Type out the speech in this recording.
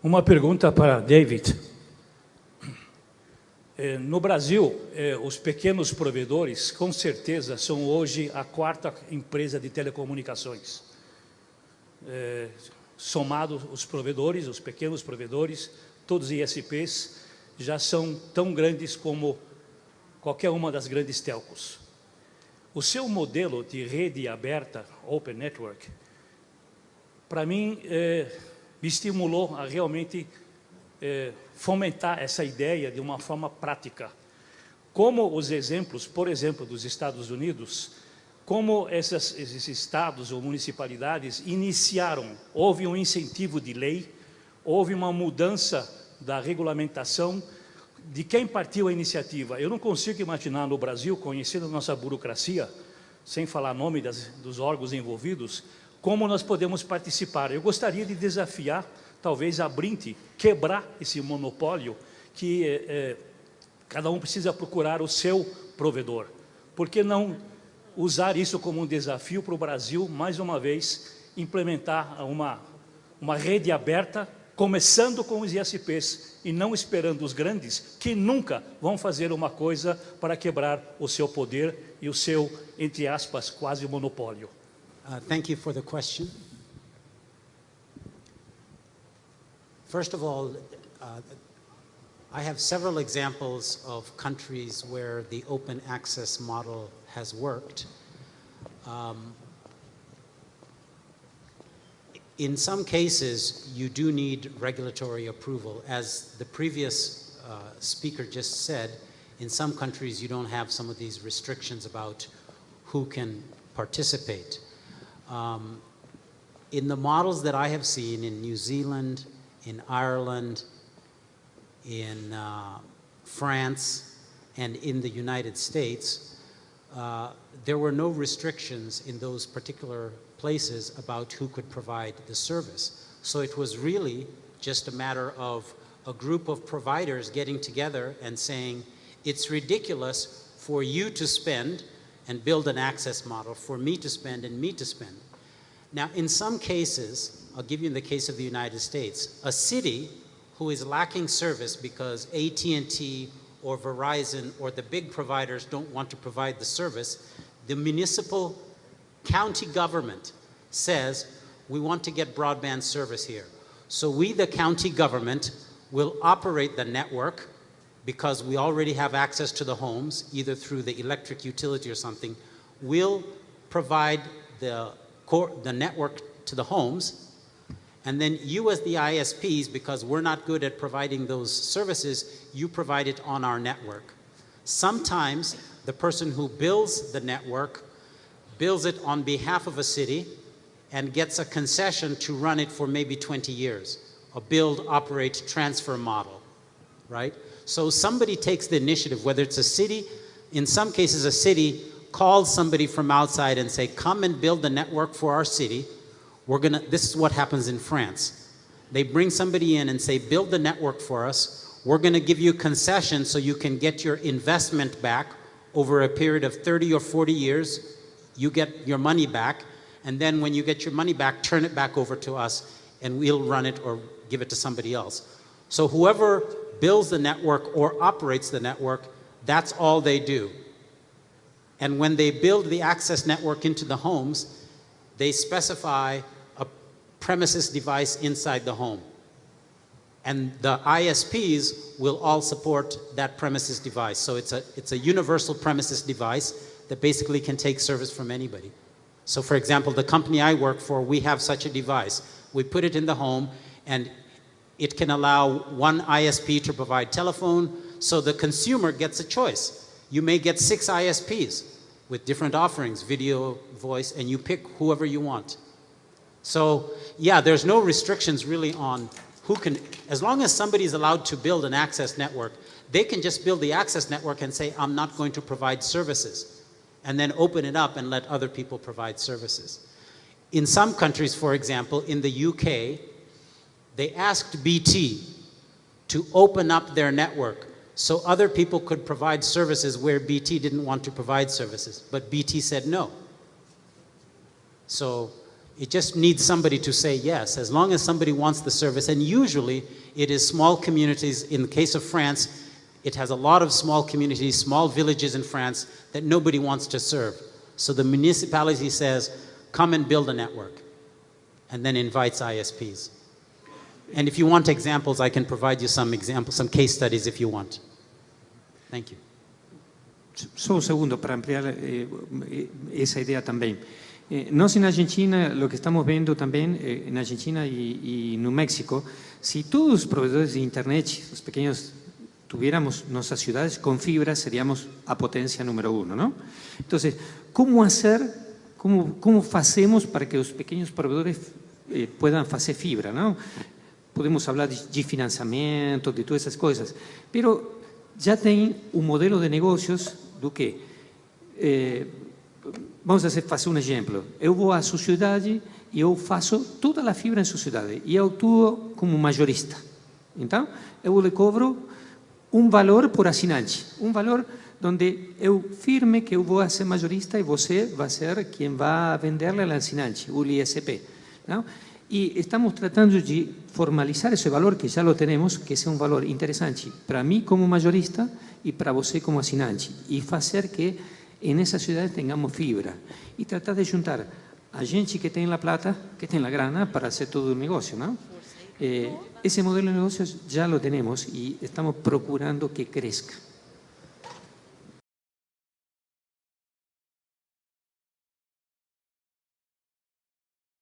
Uma pergunta para David. No Brasil, os pequenos provedores, com certeza, são hoje a quarta empresa de telecomunicações. Somado os provedores, os pequenos provedores, todos os ISPs, já são tão grandes como qualquer uma das grandes telcos. O seu modelo de rede aberta, Open Network, para mim, me estimulou a realmente fomentar essa ideia de uma forma prática. Como os exemplos, por exemplo, dos Estados Unidos, como esses estados ou municipalidades iniciaram, houve um incentivo de lei, houve uma mudança da regulamentação, de quem partiu a iniciativa. Eu não consigo imaginar no Brasil, conhecendo a nossa burocracia, sem falar nome dos órgãos envolvidos, como nós podemos participar. Eu gostaria de desafiar, talvez a Brint, quebrar esse monopólio que cada um precisa procurar o seu provedor. Por que não usar isso como um desafio para o Brasil, mais uma vez, implementar uma rede aberta, começando com os ISPs e não esperando os grandes, que nunca vão fazer uma coisa para quebrar o seu poder e o seu, entre aspas, quase monopólio. Thank you for the question. First of all, I have several examples of countries where the open access model has worked. In some cases, you do need regulatory approval. As the previous speaker just said, in some countries you don't have some of these restrictions about who can participate. In the models that I have seen in New Zealand, in Ireland, in France, and in the United States, there were no restrictions in those particular places about who could provide the service. So it was really just a matter of a group of providers getting together and saying, it's ridiculous for you to spend and build an access model, for me to spend and me to spend. Now, in some cases, I'll give you the case of the United States, a city who is lacking service because AT&T or Verizon or the big providers don't want to provide the service, the municipal county government says, we want to get broadband service here. So we, the county government, will operate the network because we already have access to the homes, either through the electric utility or something. We'll provide the network to the homes, and then you as the ISPs, because we're not good at providing those services, you provide it on our network. Sometimes the person who builds the network builds it on behalf of a city and gets a concession to run it for maybe 20 years, a build, operate, transfer model, right? So somebody takes the initiative, whether it's a city, in some cases a city calls somebody from outside and say, come and build the network for our city. This is what happens in France. They bring somebody in and say, build the network for us. We're gonna give you concession so you can get your investment back over a period of 30 or 40 years. You get your money back, and then when you get your money back, turn it back over to us and we'll run it or give it to somebody else. So whoever builds the network or operates the network, that's all they do. And when they build the access network into the homes, they specify a premises device inside the home. And the ISPs will all support that premises device. So it's a universal premises device that basically can take service from anybody. So for example, the company I work for, we have such a device. We put it in the home and it can allow one ISP to provide telephone, so the consumer gets a choice. You may get 6 ISPs with different offerings, video, voice, and you pick whoever you want. So yeah, there's no restrictions really on who can, as long as somebody is allowed to build an access network, they can just build the access network and say, I'm not going to provide services, and then open it up and let other people provide services. In some countries, for example, in the UK, they asked BT to open up their network so other people could provide services where BT didn't want to provide services, but BT said no. So It just needs somebody to say yes, as long as somebody wants the service. And usually it is small communities. In the case of France, it has a lot of small communities, small villages in France that nobody wants to serve. So the municipality says, come and build a network, and then invites ISPs. And if you want examples, I can provide you some examples, some case studies if you want. Thank you. Solo un segundo para ampliar esa idea también. Nos en Argentina, lo que estamos viendo también en Argentina y New México, si todos los proveedores de Internet, los pequeños, tuviéramos nuestras ciudades con fibra, seríamos a potencia número 1, ¿no? Entonces, ¿cómo hacemos para que los pequeños proveedores puedan hacer fibra, ¿no? Podemos hablar de financiamiento, de todas esas cosas, pero ya tienen un modelo de negocios do que vamos a fazer um exemplo. Eu vou à sua cidade e eu faço toda a fibra em sua cidade e eu atuo como majorista. Então, eu lhe cobro um valor por assinante, um valor onde eu firme que eu vou ser majorista e você vai ser quem vai vender-lhe ao assinante, o ISP. Não? E estamos tratando de formalizar esse valor que já lo temos, que é um valor interessante para mim como majorista e para você como assinante, e fazer que nessa cidade tenhamos fibra e tratar de juntar a gente que tem a plata, que tem a grana para hacer todo o negócio, não? Esse modelo de negócios já lo temos e estamos procurando que crezca.